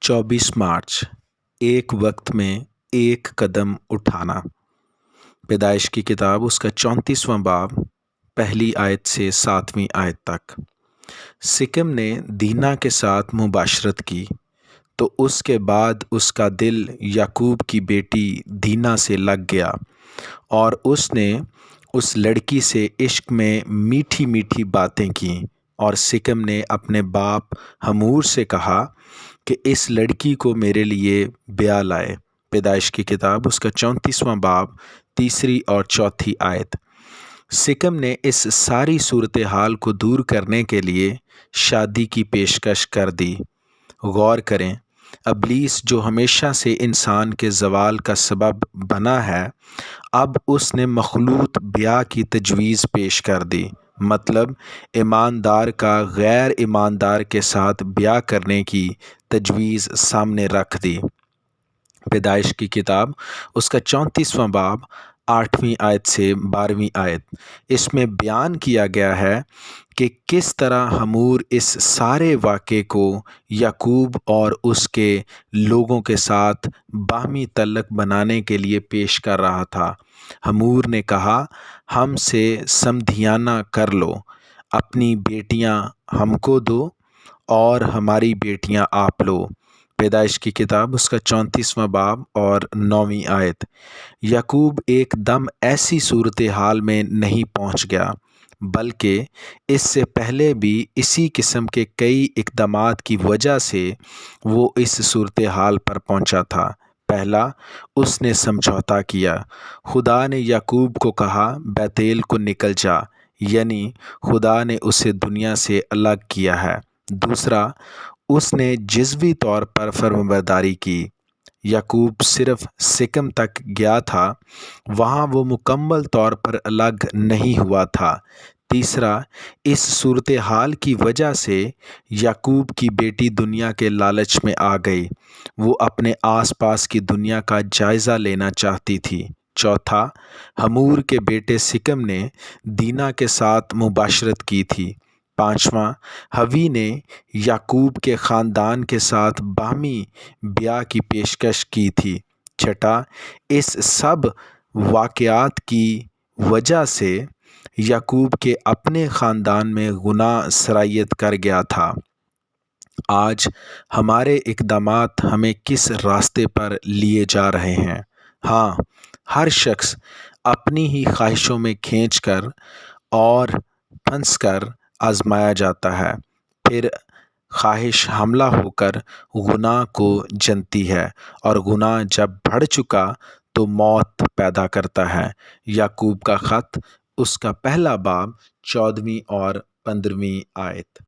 24 मार्च। एक वक्त में एक कदम उठाना। पैदाइश की किताब उसका 34वां बाब पहली आयत से 7वीं आयत तक। सिकम ने दीना के साथ मुबाशरत की तो उसके बाद उसका दिल याकूब की बेटी दीना से लग गया और उसने उस लड़की से इश्क में मीठी मीठी बातें की। और सिकम ने अपने बाप हमूर से कहा कि इस लड़की को मेरे लिए ब्याह लाए। पैदाइश की किताब उसका 34वां बाब तीसरी और चौथी आयत। सिकम ने इस सारी सूरत हाल को दूर करने के लिए शादी की पेशकश कर दी। गौर करें, अबलीस जो हमेशा से इंसान के ज़वाल का सबब बना है, अब उसने मखलूत ब्याह की तजवीज़ पेश कर दी। मतलब ईमानदार का गैर ईमानदार के साथ ब्याह करने की तजवीज़ सामने रख दी। पैदाइश की किताब उसका 34वां बाब 8वीं आयत से 12वीं आयत। इसमें बयान किया गया है कि किस तरह हमूर इस सारे वाक़े को याकूब और उसके लोगों के साथ बाहमी तल्लक बनाने के लिए पेश कर रहा था। हमूर ने कहा, हमसे समधियाना कर लो, अपनी बेटियां हमको दो और हमारी बेटियां आप लो। पैदाइश की किताब उसका 34वां बाब और 9वीं आयत। याकूब एकदम ऐसी सूरत हाल में नहीं पहुंच गया, बल्कि इससे पहले भी इसी किस्म के कई इक़दामात की वजह से वो इस सूरत हाल पर पहुंचा था। पहला, उसने समझौता किया। खुदा ने याकूब को कहा, बैतेल को निकल जा, यानी खुदा ने उसे दुनिया से अलग किया है। दूसरा, उसने जिज़वी तौर पर फर्माबरदारी की। याकूब सिर्फ सिकम तक गया था, वहाँ वो मुकम्मल तौर पर अलग नहीं हुआ था। तीसरा, इस सूरत हाल की वजह से याकूब की बेटी दुनिया के लालच में आ गई। वो अपने आसपास की दुनिया का जायज़ा लेना चाहती थी। चौथा, हमूर के बेटे सिकम ने दीना के साथ मुबाशरत की थी। पाँचवां, हवी ने याकूब के ख़ानदान के साथ बाहमी ब्याह की पेशकश की थी। छठा, इस सब वाक़यात की वजह से याकूब के अपने ख़ानदान में गुनाह सरायत कर गया था। आज हमारे इक़दामात हमें किस रास्ते पर लिए जा रहे हैं? हाँ, हर शख्स अपनी ही ख्वाहिशों में खींचकर और फंसकर आजमाया जाता है, फिर ख्वाहिश हमला होकर गुनाह को जनती है और गुनाह जब बढ़ चुका तो मौत पैदा करता है। याकूब का ख़त उसका पहला बाब 14वीं और 15वीं आयत।